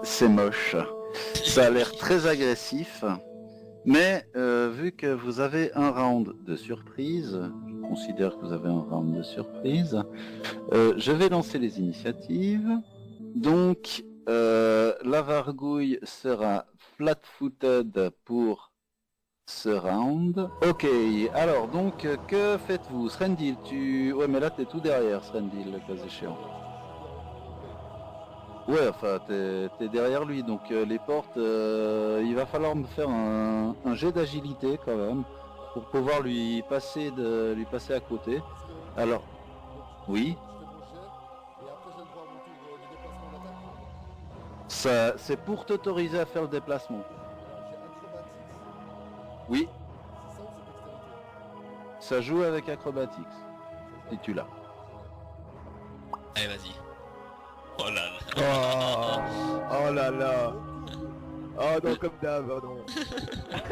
C'est moche. Ça a l'air très agressif. Mais vu que vous avez un round de surprise, je considère que vous avez un round de surprise, je vais lancer les initiatives. Donc, la vargouille sera flat-footed pour ce round. Ok, alors donc, que faites-vous? Srendil, Ouais, mais là t'es tout derrière, Srendil, le cas échéant. Ouais, enfin, t'es derrière lui, donc les portes, il va falloir me faire un jet d'agilité quand même, pour pouvoir lui passer à côté. Alors, oui, ça, c'est pour t'autoriser à faire le déplacement. Oui, ça joue avec Acrobatics, si tu l'as. Allez, vas-y. Oh là là. Oh là là. Oh non, comme d'hab, oh non.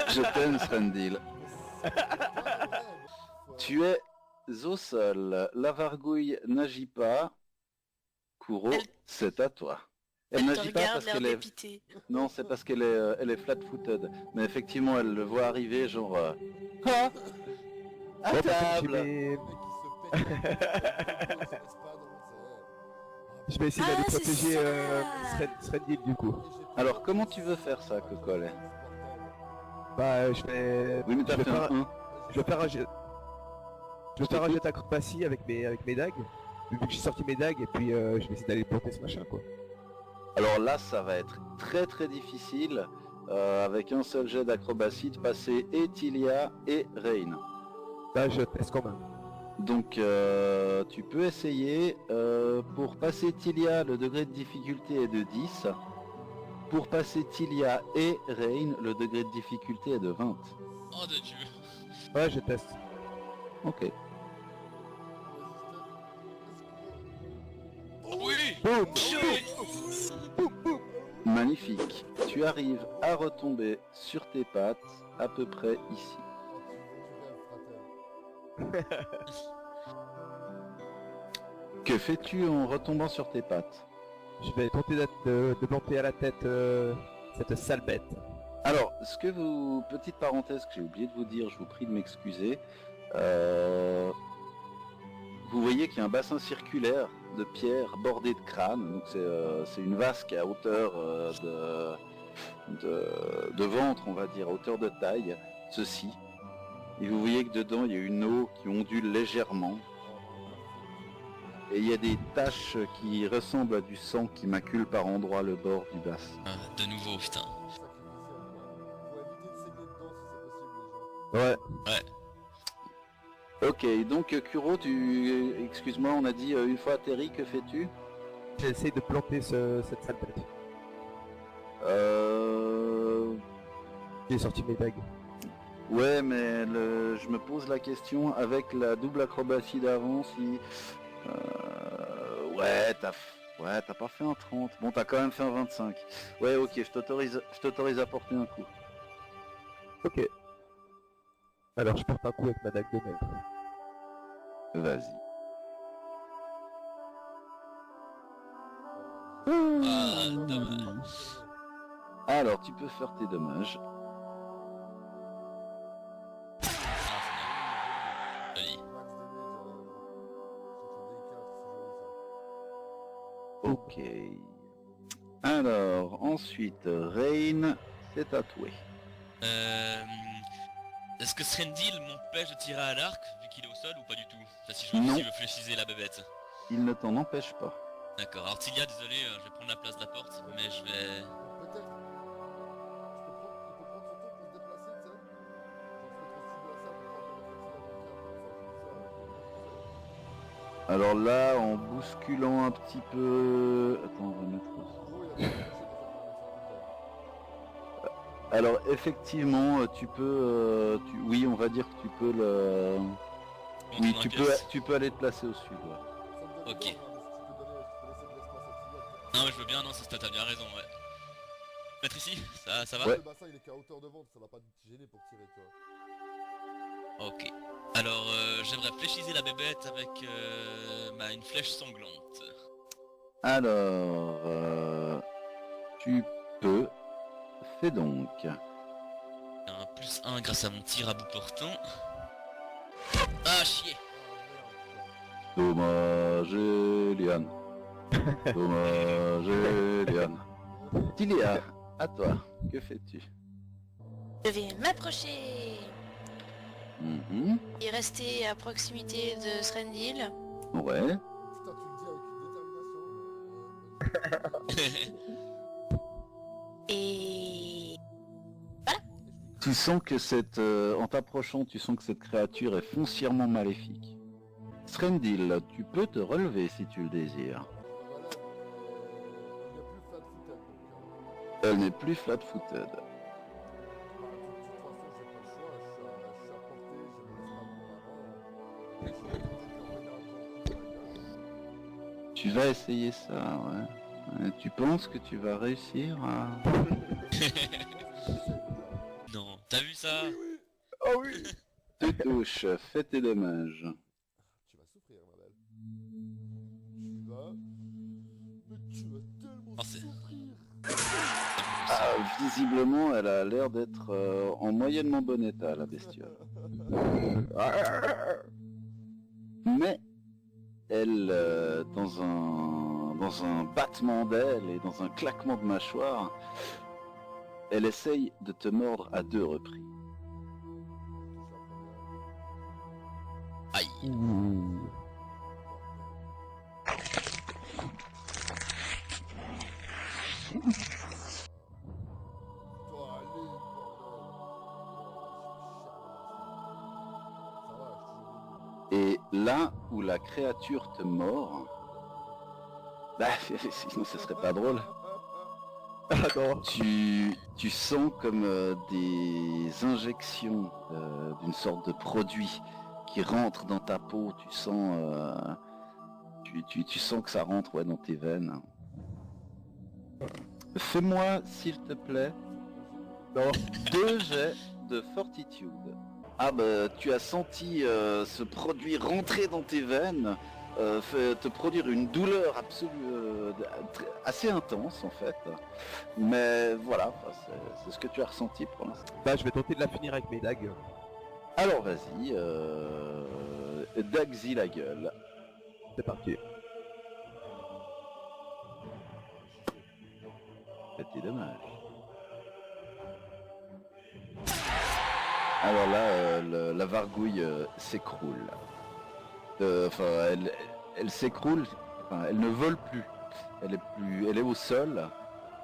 Je t'aime, Srendil. Tu es au sol, la vargouille n'agit pas. Kuro, c'est à toi. Elle n'agit pas parce qu'elle est... Non, c'est parce qu'elle est flat-footed. Mais effectivement, elle le voit arriver, genre... Ah, à Bon, table. Je vais essayer d'aller protéger Srendil du coup. Alors, comment tu veux faire ça, Kokol? Bah, je vais... Oui, mais t'as fait un 1. Je vais faire un jet... Je vais faire un jet d'acrobatie avec mes dagues. Vu que j'ai sorti mes dagues, et puis je vais essayer d'aller planter ce machin, quoi. Alors là, ça va être très très difficile, avec un seul jet d'acrobatie, de passer et Tilia et Rain. Là, je teste quand même. Donc tu peux essayer. Pour passer Tilia, le degré de difficulté est de 10. Pour passer Tilia et Rain, le degré de difficulté est de 20. Oh de Dieu. Ouais, je teste. Ok. Oui. Boum. Magnifique. Tu arrives à retomber sur tes pattes, à peu près ici. Que fais-tu en retombant sur tes pattes? Je vais tenter de planter à la tête cette sale bête. Alors, petite parenthèse que j'ai oublié de vous dire, je vous prie de m'excuser. Vous voyez qu'il y a un bassin circulaire de pierre bordé de crânes. Donc c'est une vasque à hauteur de ventre, on va dire, à hauteur de taille, ceci. Et vous voyez que dedans, il y a une eau qui ondule légèrement. Et il y a des taches qui ressemblent à du sang qui maculent par endroits le bord du bassin. De nouveau, putain. Ouais. Ouais. Ok, donc Kuro, excuse-moi, on a dit une fois atterri, que fais-tu? J'essaye de planter cette sale bête. J'ai sorti mes dagues. Ouais, mais je me pose la question, avec la double acrobatie d'avant, si... Ouais, t'as pas fait un 30. Bon, t'as quand même fait un 25. Ouais, ok, je t'autorise à porter un coup. Ok. Alors je porte un coup avec ma dague de maître. Vas-y. Ah, dommage. Alors, tu peux faire tes dommages. Joli. Ok. Alors, ensuite, Rain, c'est à toi. Est-ce que Srendil m'empêche de tirer à l'arc vu qu'il est au sol ou pas du tout? Enfin, si Non. je veux fléchiser la bébête. Il ne t'en empêche pas. D'accord, alors Tilia, désolé, je vais prendre la place de la porte, mais je vais... Peut-être. Il peut prendre son tour pour se déplacer, tu sais. Genre se mettre au-dessus de la salle pour pouvoir se mettre ça. Alors là, en bousculant un petit peu... Attends, on va mettre... Alors effectivement, tu peux... Oui, on va dire que tu peux le... Oui, tu peux aller te placer au sud. Ouais. Ok. Non mais je veux bien, non, t'as bien raison, ouais. Mettre ici, ça va? Ouais. Le bassin il est qu'à hauteur de ventre, ça va pas te gêner pour tirer, tu vois. Ok. Alors j'aimerais fléchiser la bébête avec une flèche sanglante. Alors... Tu peux. Fais donc. Un plus 1 grâce à mon tir à bout portant. Ah chier. Dommage, Eliane. Dommage, Eliane. Tilia, à toi. Que fais-tu? Je vais m'approcher Mhm. et rester à proximité de Srendil. Ouais. Putain, tu le dis avec une détermination. Et... Tu sens que cette, en t'approchant, tu sens que cette créature est foncièrement maléfique. Srendil, tu peux te relever si tu le désires. Voilà, il n'y a plus flat-footed. Elle n'est plus flat-footed. Bah, de toute façon, j'ai pas le choix, je suis à portée, je me laisse pas vraiment. Tu vas essayer ça, ouais. Tu penses que tu vas réussir à... Non, t'as vu ça? Oh oui. Tu touches, fais tes dommages. Tu vas souffrir, ma belle. Tu vas... Mais tu vas tellement Oh, c'est- souffrir. Ah, visiblement, elle a l'air d'être en moyennement bon état, la bestiole. Mais, elle, dans un battement d'aile et dans un claquement de mâchoire, elle essaye de te mordre à 2 reprises. Aïe. Toi, allez, bordel. Ça va, je suis Et là où la créature te mord, bah sinon ce serait pas drôle. Ah non. Tu sens comme des injections d'une sorte de produit qui rentre dans ta peau. Tu sens, tu sens que ça rentre ouais, dans tes veines. Fais-moi, s'il te plaît, Non. 2 jets de fortitude. Ah bah tu as senti ce produit rentrer dans tes veines, te produire une douleur absolue, assez intense en fait. Mais voilà, enfin, c'est ce que tu as ressenti pour l'instant. Bah je vais tenter de la finir avec mes dagues. Alors vas-y, Dagzy la gueule. C'est parti. C'était dommage. Alors là, la vargouille s'écroule. Enfin, elle s'écroule. Enfin, elle ne vole plus. Elle est au sol.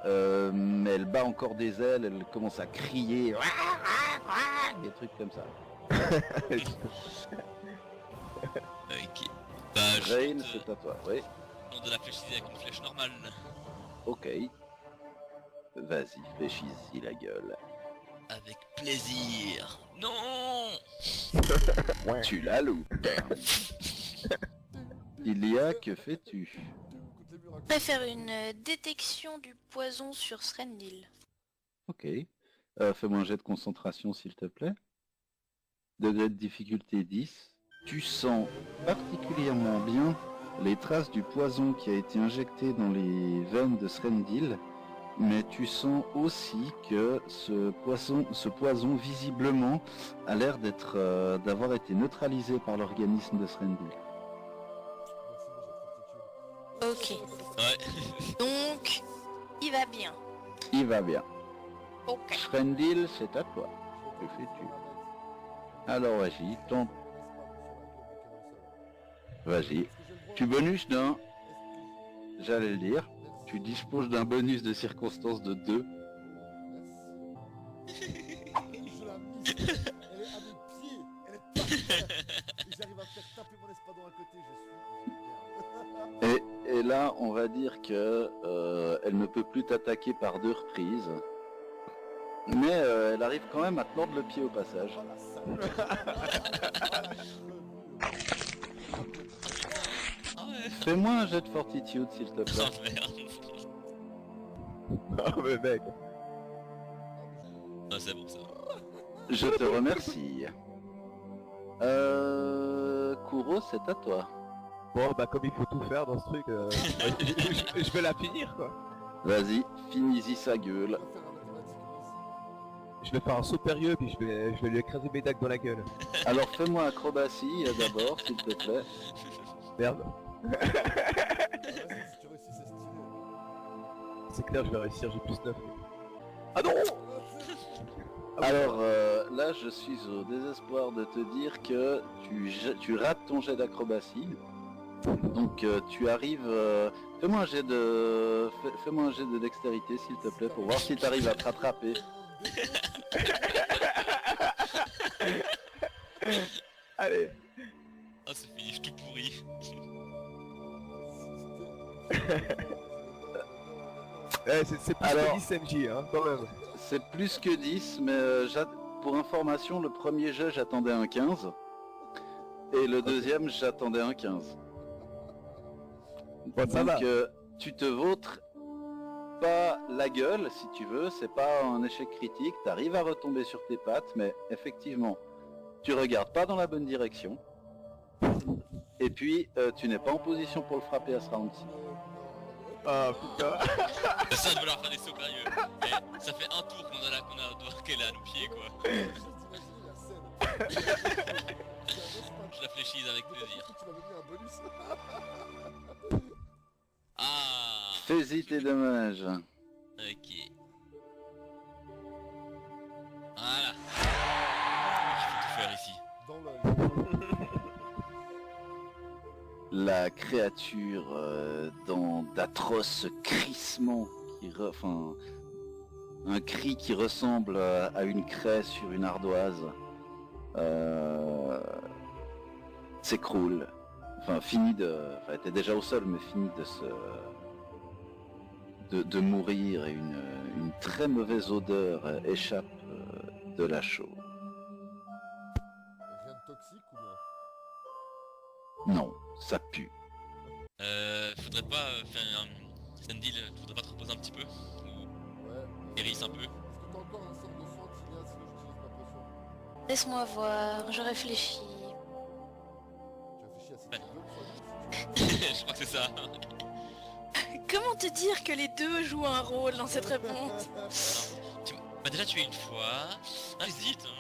Mais elle bat encore des ailes. Elle commence à crier. Des trucs comme ça. Ok. Bah je Rain, tente, c'est à toi. Oui. de la fléchiser avec une flèche normale. Ok. Vas-y, fléchis-y la gueule. Avec plaisir. Non. Tu la loupes. Ilia, que fais-tu? contre les murs à Je vais faire une détection du poison sur Srendil. Ok. Fais-moi un jet de concentration s'il te plaît. Degré de difficulté 10. Tu sens particulièrement bien les traces du poison qui a été injecté dans les veines de Srendil, mais tu sens aussi que ce poison visiblement a l'air d'avoir été neutralisé par l'organisme de Srendil. Merci, Ok. Ouais. Donc, il va bien. Il va bien. Ok. Srendil, c'est à toi. Que fais-tu? Alors vas-y, tente. Vas-y. Tu bonus d'un, j'allais le dire, tu disposes d'un bonus de circonstance de 2. Je la mise. Elle est à mes pieds. Elle est par terre. Et j'arrive à faire taper mon espadon à côté. Je suis... Et là, on va dire que elle ne peut plus t'attaquer par 2 reprises. Mais elle arrive quand même à te mordre le pied au passage. Ah ouais. Fais-moi un jet de fortitude, s'il te plaît. Oh merde. Oh mais mec. Ah c'est bon ça. Je te remercie. Kuro, c'est à toi. Bon bah comme il faut tout faire dans ce truc, je vais la finir quoi. Vas-y, finis-y sa gueule. On va faire un mathématique aussi. Je vais faire un saut périlleux puis je vais lui écraser Médac dans la gueule. Alors fais-moi acrobatie d'abord, s'il te plaît. Merde. Ah, vas-y, si tu réussis, c'est stylé. C'est clair, je vais réussir, j'ai plus 9. Ah non. Alors là, je suis au désespoir de te dire que tu rates ton jet d'acrobatie. Donc tu arrives... fais-moi un jet de... Fais-moi un jet de dextérité, s'il te plaît, pour voir si tu arrives à te rattraper. Allez. Ah, c'est fini, je suis tout pourri. C'est plus Alors- que 10 MJ, hein, quand même. C'est plus que 10, mais pour information, le premier jet, j'attendais un 15. Et le deuxième, j'attendais un 15. Bon, ça Donc va. tu te vautres pas la gueule, si tu veux, c'est pas un échec critique, t'arrives à retomber sur tes pattes, mais effectivement, tu regardes pas dans la bonne direction. Et puis, tu n'es pas en position pour le frapper à ce round-ci. Ah putain. Ça de vouloir faire des sauts périlleux. Eh, ça fait un tour qu'elle est à nos pieds, quoi. Juste d'imaginer la scène. Je la fléchise avec plaisir. Tu m'avais mis un bonus. Ah. Fais-y tes dommages. Ok. Voilà. Il faut tout faire ici. Dans l'œil. La créature dans d'atroces crissements enfin un cri qui ressemble à une craie sur une ardoise s'écroule, enfin elle était déjà au sol mais finit de mourir et une très mauvaise odeur échappe de la chose. Rien de toxique ou bien? Non, ça pue. Faudrait pas faire un stand-deal, faudrait pas te reposer un petit peu ou Ouais. hérisse un peu. Est-ce que t'as encore un centre de soin, Tilia, sinon j'utilise ma potion? Laisse-moi voir, je réfléchis. Tu réfléchis à cette gueule, Je crois que c'est ça. Comment te dire que les deux jouent un rôle dans cette réponse? Bah déjà tu es une fois. Ah, hésite hein.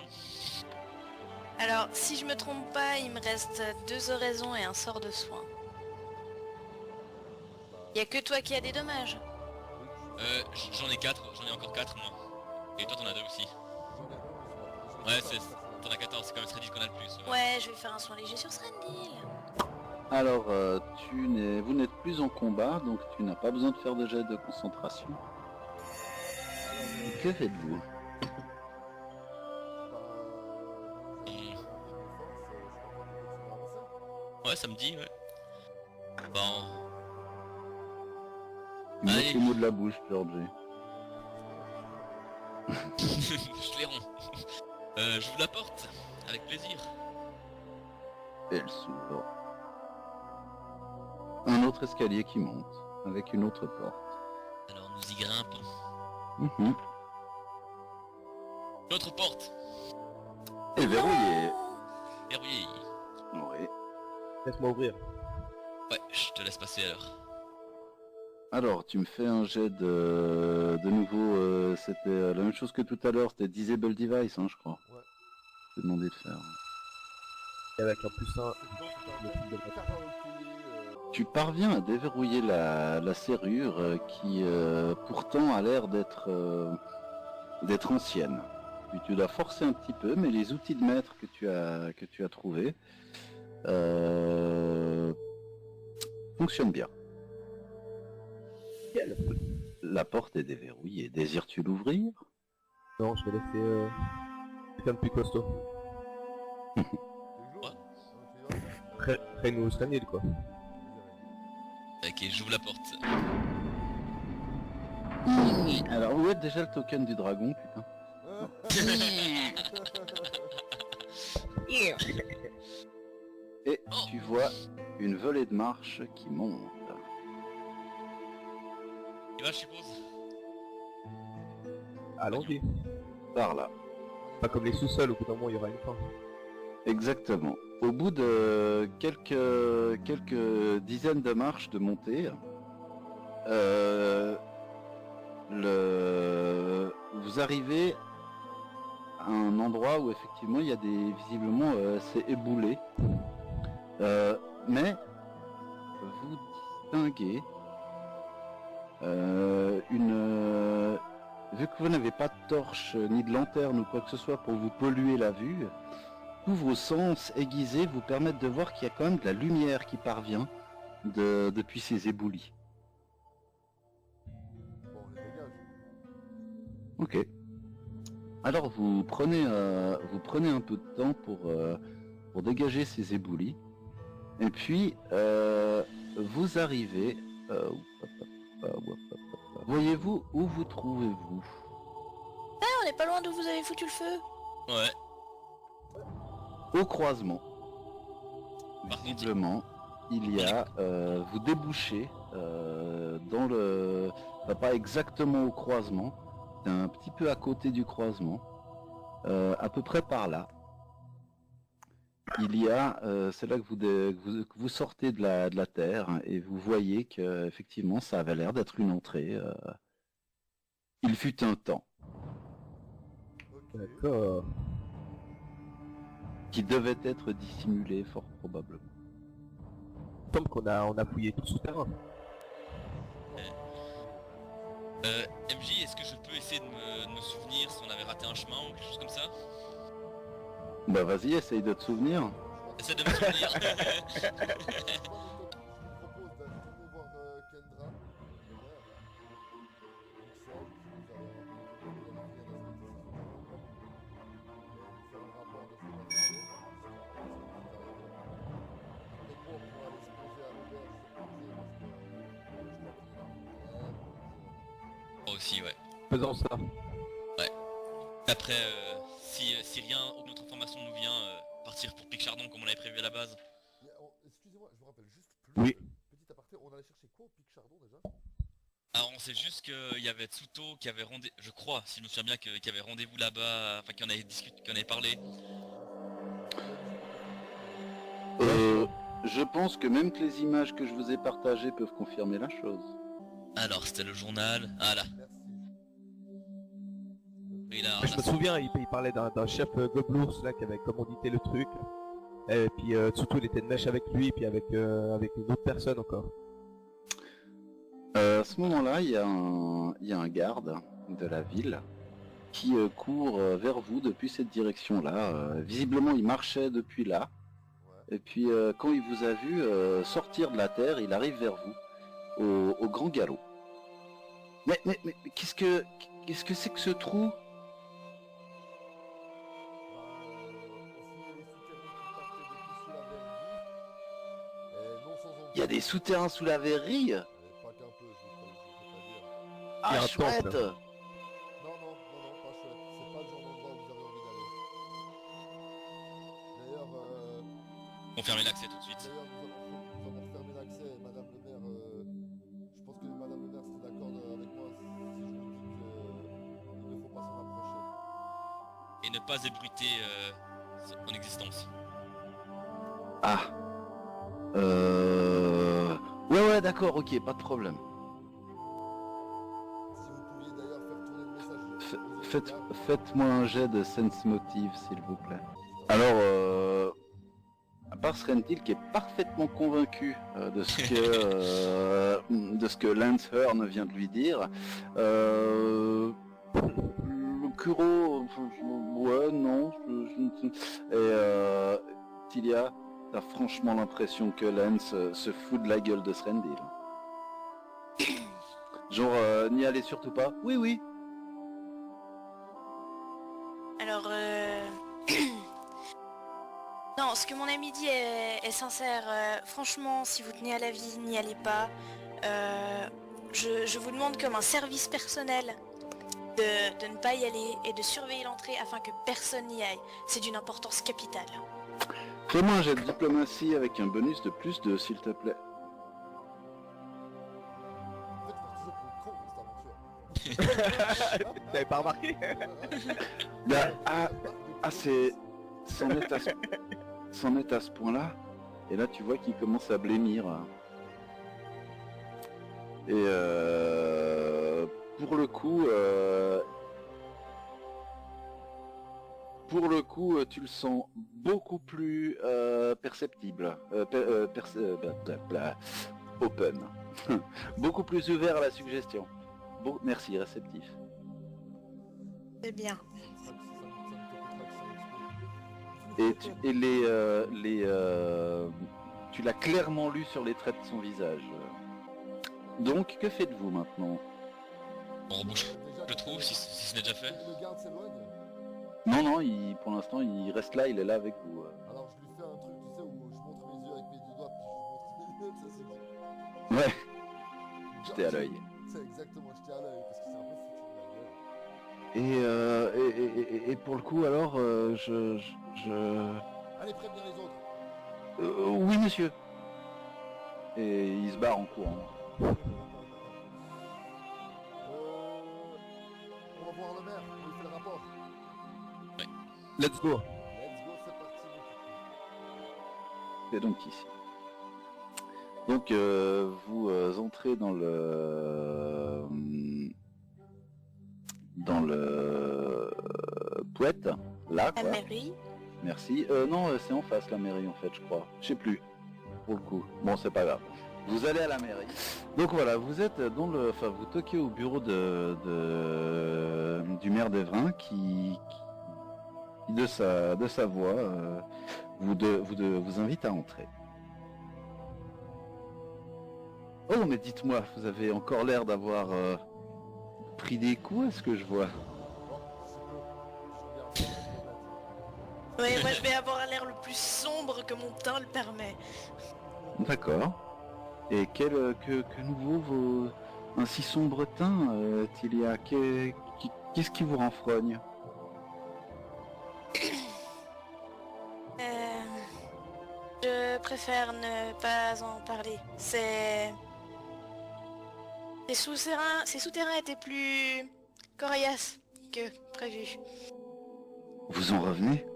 Alors, si je me trompe pas, il me reste 2 oraisons et un sort de soin. Y a que toi qui as des dommages. J'en ai 4, j'en ai encore 4 moi. Et toi t'en as 2 aussi. Ouais, t'en as 14, c'est quand même Sredis qu'on a le plus. Ouais, je vais faire un soin léger sur Srendil. Alors, vous n'êtes plus en combat, donc tu n'as pas besoin de faire de jet de concentration. Que faites-vous? Ouais, ça me dit, ouais. Bon. Tu me Allez. laisses les mots de la bouche, Georgie. Je les rends. J'ouvre la porte, avec plaisir. Et elle s'ouvre. Un autre escalier qui monte, avec une autre porte. Alors nous y grimpons. Mhm. L'autre porte, Et verrouillé. verrouillée. Oui. Laisse-moi ouvrir. Ouais, je te laisse passer alors. Alors, tu me fais un jet de nouveau, c'était la même chose que tout à l'heure, c'était Disable Device, hein, je crois. Ouais. Je t'ai demandé de faire. Et avec un plus 1. C'est Le truc de un karaoké, Tu parviens à déverrouiller la serrure qui pourtant a l'air d'être ancienne. Puis tu dois forcer un petit peu, mais les outils de maître que tu as trouvés fonctionnent bien. Nickel. La porte est déverrouillée. Désires-tu l'ouvrir? Non, je vais laisser quelqu'un de plus costaud. Rey-nous Srendil quoi. Ok, j'ouvre la porte. Alors où est déjà le token du dragon, putain? Et tu vois une volée de marche qui monte. Tu vas, je suppose. Allons-y. Par là. Pas comme les sous-sols, au bout d'un moment il y aura une fin. Exactement. Au bout de quelques dizaines de marches de montée, vous arrivez à un endroit où effectivement il y a visiblement c'est éboulé. Mais vous distinguez vu que vous n'avez pas de torche ni de lanterne ou quoi que ce soit pour vous polluer la vue, tous vos sens aiguisés vous permettent de voir qu'il y a quand même de la lumière qui parvient depuis ces éboulis. Bon, on les dégage. Ok. Alors vous prenez un peu de temps pour dégager ces éboulis. Et puis vous arrivez. Voyez-vous où vous trouvez-vous? Ah, on n'est pas loin d'où vous avez foutu le feu. Ouais. Au croisement. Par contre, Visiblement, il y a vous débouchez dans le pas exactement au croisement, c'est un petit peu à côté du croisement, à peu près par là. Il y a, c'est là que vous sortez de la terre et vous voyez que effectivement ça avait l'air d'être une entrée. Il fut un temps Ok. D'accord. qui devait être dissimulé fort probablement. Il semble qu'on a fouillé tout le souterrain. MJ, est-ce que je peux essayer de me souvenir si on avait raté un chemin ou quelque chose comme ça? Bah vas-y, essaye de te souvenir. Essaie de me souvenir. Je vous propose d'aller retourner voir Kendra, le maire, donc celle qui nous a vérifié la faire un rapport de ce qu'on a fait. Après quoi, on pourra aller se poser à l'auberge, se poser parce que je crois qu'il est là. Moi aussi, ouais. Faisons ça. Après, si rien, aucune autre information nous vient, partir pour Pic-Chardon comme on l'avait prévu à la base. Excusez-moi, je vous rappelle juste plus. Oui. Petit aparté, on allait chercher quoi au Pic-Chardon déjà? Alors on sait juste qu'il y avait Tsuto qui avait rendez-vous, je crois, si je me souviens bien, qu'il y avait rendez-vous là-bas, enfin qu'il en avait discuté, qu'il en avait parlé. Je pense que même que les images que je vous ai partagées peuvent confirmer la chose. Alors c'était le journal, ah là. Merci. Oui, là, Je me souviens, il parlait d'un chef gobelours là qui avait commandité le truc. Et puis surtout il était de mèche avec lui, puis avec une autre personne encore. À ce moment-là, il y a un garde de la ville qui court vers vous depuis cette direction-là. Visiblement, il marchait depuis là. Ouais. Et puis, quand il vous a vu sortir de la terre, il arrive vers vous, au grand galop. Mais qu'est-ce que c'est que ce trou? Il y a des souterrains sous la verrerie. Pas qu'un peu, je vous pas dire. Ah, Il y a un chouette. temple. Non, pas chouette. C'est pas le genre d'endroit où vous avez envie d'aller. D'ailleurs, confirmer l'accès tout de suite. nous avons fermé l'accès, Madame le maire. Je pense que Madame le maire serait d'accord avec moi si je vous dis qu'il ne faut pas s'en approcher. Et ne pas ébruiter en existence. Ah. Ouais, d'accord, ok, pas de problème. Si vous pouviez d'ailleurs faire tourner le message. Faites-moi un jet de sense motive, s'il vous plaît. Alors, à part Srentil qui est parfaitement convaincu de ce que Lance Hearn vient de lui dire, le Kuro, ouais, non, et Tilia, t'as franchement l'impression que Lance se fout de la gueule de Srendil. Genre, n'y allez surtout pas. Oui. Alors, non, ce que mon ami dit est sincère. Franchement, si vous tenez à la vie, n'y allez pas. Je vous demande comme un service personnel de ne pas y aller et de surveiller l'entrée afin que personne n'y aille. C'est d'une importance capitale. Fais-moi un jet de diplomatie avec un bonus de plus de s'il te plaît. En fait, je pars toujours pour le con dans cette aventure. T'avais pas remarqué? C'en est à ce point-là. Et là, tu vois qu'il commence à blêmir. Et pour le coup, tu le sens beaucoup plus perceptible, open, beaucoup plus ouvert à la suggestion. Bon, merci, réceptif. C'est bien. Tu l'as clairement lu sur les traits de son visage. Donc, que faites-vous maintenant? On rebouche le trou si ce n'est déjà fait. Le garde s'éloigne. Non, pour l'instant, il reste là, il est là avec vous. Alors je lui fais un truc, tu sais, où je montre mes yeux avec mes deux doigts, puis je lui montre mes yeux, ça c'est... Ouais, jeté à l'œil. C'est exactement, jeté à l'œil, parce que c'est un peu foutu. Et pour le coup, alors, Allez, prévenir les autres. oui, monsieur. Et il se barre en courant. On va voir le maire, on lui fait le rapport. Let's go. Let's go, c'est parti. C'est donc ici. Donc, vous entrez dans le Pouette, là, La quoi. mairie. Merci. Non, c'est en face la mairie en fait, je crois. Je sais plus. Pour le coup. Bon, c'est pas grave. Vous allez à la mairie. Donc voilà, vous êtes vous toquez au bureau du maire d'Evrin qui de sa voix vous invite à entrer. Oh, mais dites-moi, vous avez encore l'air d'avoir pris des coups, est-ce que je vois? Oui, moi je vais avoir l'air le plus sombre que mon teint le permet. D'accord. Et que nouveau un si sombre teint, Tilia, qu'est-ce qui vous renfrogne? Je préfère ne pas en parler. Ces souterrains étaient plus coriaces que prévu. Vous en revenez?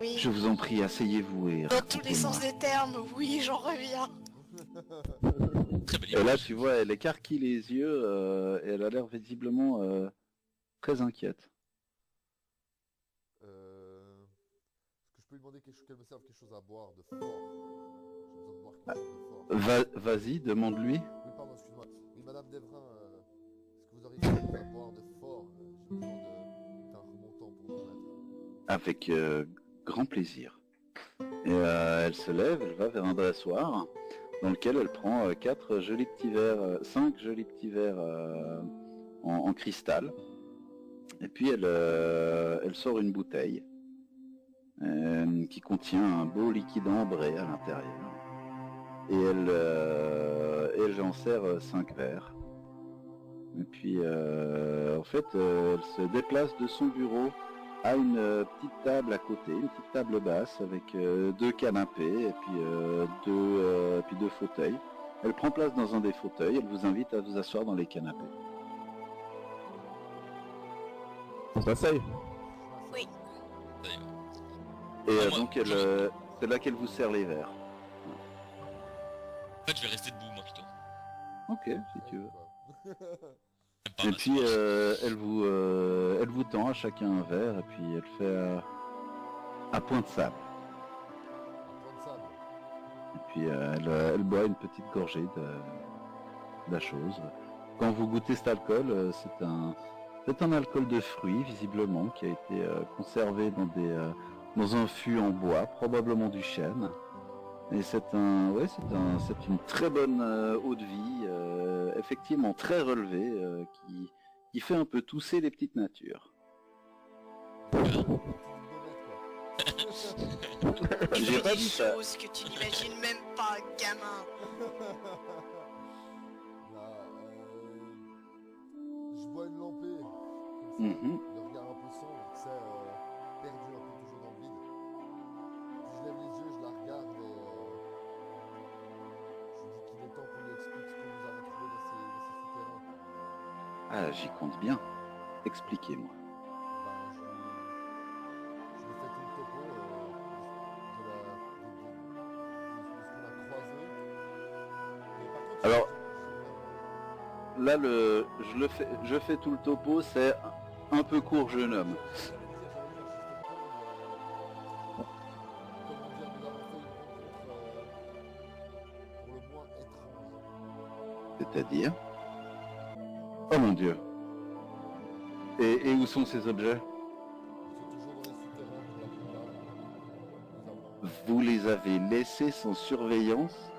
Oui. Je vous en prie, asseyez-vous et Dans tous les racontez-moi. sens des termes, oui, j'en reviens. Très belle Et là, image. tu vois, elle écarquille les yeux et elle a l'air visiblement très inquiète. Est-ce que je peux lui demander qu'elle me serve quelque chose à boire de fort? J'ai besoin de boire quelque chose de fort. Vas-y, demande-lui. Oui, pardon, excuse-moi. Oui, Madame Devrin, est-ce que vous auriez quelque chose à boire de fort? J'ai besoin d'un remontant pour me mettre. Avec grand plaisir. Et elle se lève, elle va vers un dressoir dans lequel elle prend 5 jolis petits verres en cristal. Et puis elle sort une bouteille qui contient un beau liquide ambré à l'intérieur. Et elle en sert 5 verres. Et puis en fait elle se déplace de son bureau à une petite table à côté, une petite table basse avec 2 canapés et puis deux fauteuils. Elle prend place dans un des fauteuils, elle vous invite à vous asseoir dans les canapés. On s'asseye. Oui. Ça y est. Et Ah, moi, donc c'est là qu'elle vous sert les verres. En fait, je vais rester debout, moi, plutôt. Ok, si tu veux. Même pas Et un puis elle vous tend à chacun un verre et puis elle fait à point de sable. Un point de sable. Et puis elle boit une petite gorgée de la chose. Quand vous goûtez cet alcool, c'est un alcool de fruits visiblement qui a été conservé dans un fût en bois, probablement du chêne. Et c'est une très bonne eau de vie, effectivement très relevée, qui fait un peu tousser les petites natures. J'ai pas des dit ça. choses que tu n'imagines même pas, gamin. Là, je bois une lampée, comme ça, Mhm. le regard un peu sombre, tu sais, perdu un peu toujours dans le vide. Puis je lève les yeux, je la regarde et je lui dis qu'il est temps qu'on lui explique ce que nous avons trouvé dans ces souterrains. Ah, j'y compte bien. Expliquez-moi. Ben, je lui fais tout le topo de ce qu'on a croisé. Mais par contre, Alors- là je fais tout le topo, c'est un peu court, jeune homme. C'est-à-dire? Oh mon Dieu. Et où sont ces objets? Vous les avez laissés sans surveillance?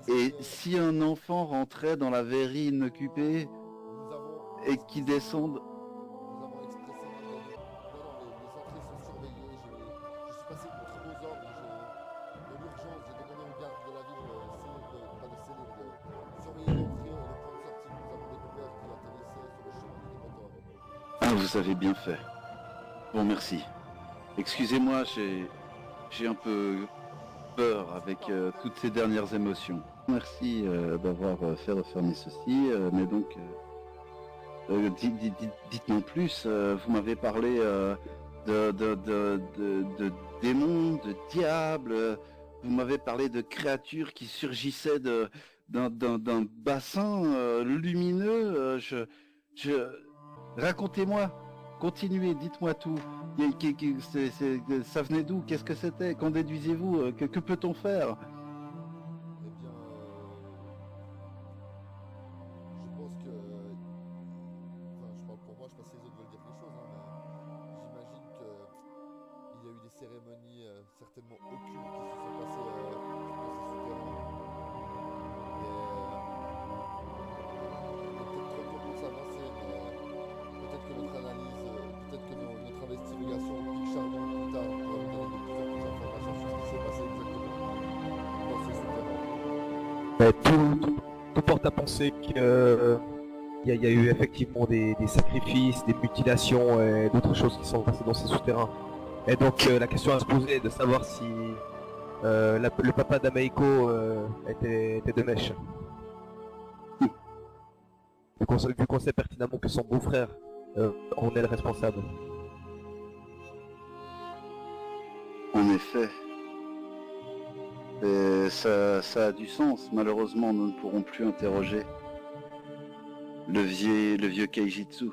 Et si un enfant rentrait dans la verrie inoccupée et qui descende... Nous avons expressément donné... Non, non, les entrées sont surveillées. Je suis passé contre vos ordres. De l'urgence, j'ai demandé aux gardes de la ville pas de sceller, de surveiller l'entrée et le point de sortie. Nous avons découvert qu'il atterrissait sur le chemin du moteur. Ah, vous avez bien fait. Bon, merci. Excusez-moi, j'ai un peu peur avec toutes ces dernières émotions. Merci d'avoir fait refermer ceci, mais donc... dites-moi plus, vous m'avez parlé de démons, de diables, vous m'avez parlé de créatures qui surgissaient d'un bassin lumineux, racontez-moi, continuez, dites-moi tout, ça venait d'où, qu'est-ce que c'était, qu'en déduisez-vous, que peut-on faire? Eh bien, je pense que... Enfin, je parle pour moi, je sais pas si les autres veulent dire quelque chose, mais j'imagine qu'il y a eu des cérémonies certainement occultes qui se sont passées dans ces souterrains. Et peut-être trop tôt pour s'avancer, mais peut-être que notre analyse, peut-être que notre investigation pique charbon plus tard pourra nous donner de plus en plus d'informations sur ce qui s'est passé exactement dans ces souterrains. Tout porte à penser que il y a eu effectivement des sacrifices, des mutilations et d'autres choses qui sont passées dans ces souterrains. Et donc la question à se poser est de savoir si le papa d'Ameiko était de mèche. Vu qu'on sait pertinemment que son beau-frère en est le responsable. En effet. Et ça a du sens. Malheureusement, nous ne pourrons plus interroger le vieux Keijitsu.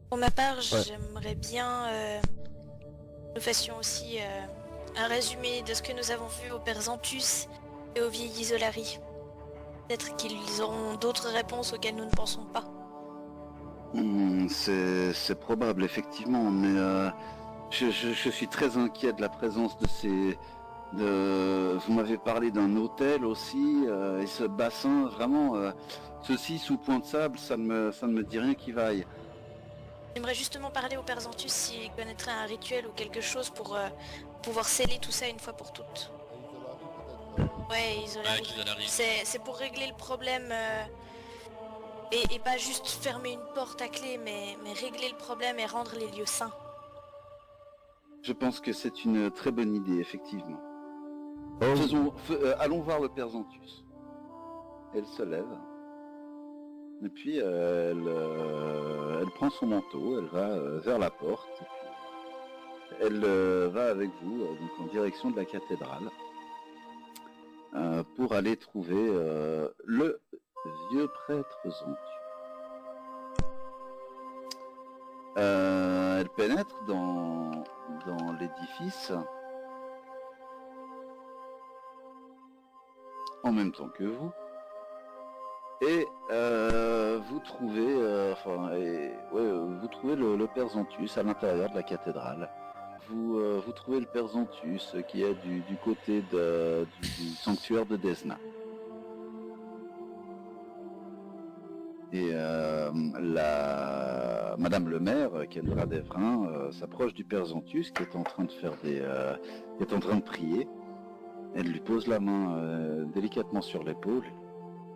Pour ma part, j'aimerais bien que nous fassions aussi un résumé de ce que nous avons vu au père Xanthus et au vieil Isolari. Peut-être qu'ils auront d'autres réponses auxquelles nous ne pensons pas. C'est probable, effectivement, mais je suis très inquiet de la présence de ces... Vous m'avez parlé d'un hôtel aussi, et ce bassin, vraiment, ceci sous point de sable, ça ne me dit rien qui vaille. J'aimerais justement parler au père Xanthus s'il connaîtrait un rituel ou quelque chose pour pouvoir sceller tout ça une fois pour toutes. Ouais, Isolari. C'est pour régler le problème et pas juste fermer une porte à clé, mais régler le problème et rendre les lieux sains. Je pense que c'est une très bonne idée, effectivement. Allons voir le père Xanthus. Elle se lève. Et puis elle prend son manteau, elle va vers la porte. Et puis, elle va avec vous donc en direction de la cathédrale pour aller trouver le vieux prêtre Xanthus. Elle pénètre dans l'édifice en même temps que vous. Et vous trouvez, vous trouvez le père Xanthus à l'intérieur de la cathédrale. Vous trouvez le père Xanthus qui est du côté du sanctuaire de Desna. Et Madame le maire, Kendra Devrin, s'approche du père Xanthus qui est en train de faire qui est en train de prier. Elle lui pose la main délicatement sur l'épaule.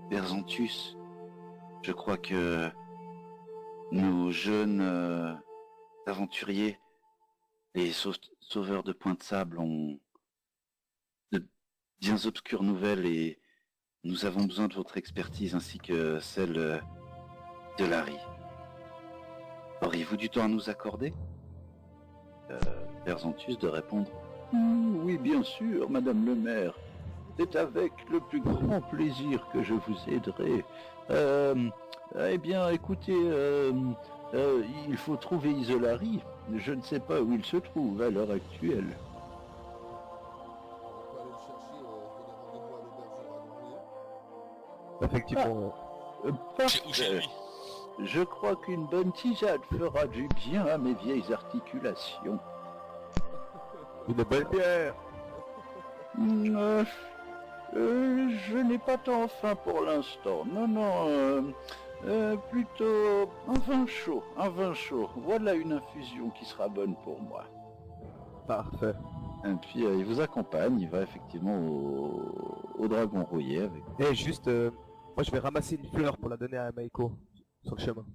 Père Xanthus, je crois que nos jeunes aventuriers, les sauveurs de Point de Sable, ont de bien obscures nouvelles et nous avons besoin de votre expertise ainsi que celle de Larry. Auriez-vous du temps à nous accorder Père Xanthus de répondre: Oui, bien sûr, Madame le maire. C'est avec le plus grand plaisir que je vous aiderai. Eh bien, écoutez, il faut trouver Isolari. Je ne sais pas où il se trouve à l'heure actuelle. On peut aller le chercher, donner rendez-vous à l'auberge de Dragon. Effectivement. Ou chez lui. Je crois qu'une bonne tisane fera du bien à mes vieilles articulations. Une belle bière. Je n'ai pas tant faim pour l'instant. Non, plutôt un vin chaud, un vin chaud. Voilà une infusion qui sera bonne pour moi. Parfait. Et puis il vous accompagne, il va effectivement au Dragon Rouillé avec... Et juste, moi je vais ramasser une fleur pour la donner à Maiko sur le chemin.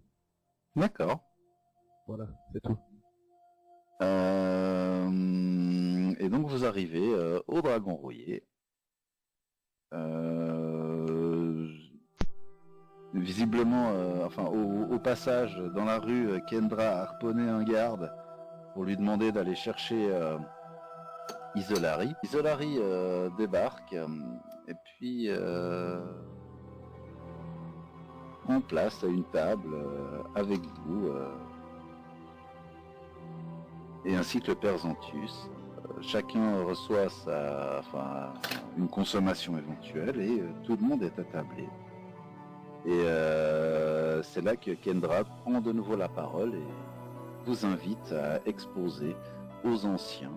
D'accord. Voilà, c'est tout. Et donc vous arrivez au Dragon Rouillé. Visiblement, enfin au passage dans la rue, Kendra a harponné un garde pour lui demander d'aller chercher Isolari. Isolari débarque et puis en place à une table avec vous et ainsi que le père Zantus. Chacun reçoit une consommation éventuelle et tout le monde est attablé. Et c'est là que Kendra prend de nouveau la parole et vous invite à exposer aux anciens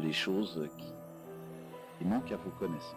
les choses qui manquent à vos connaissances.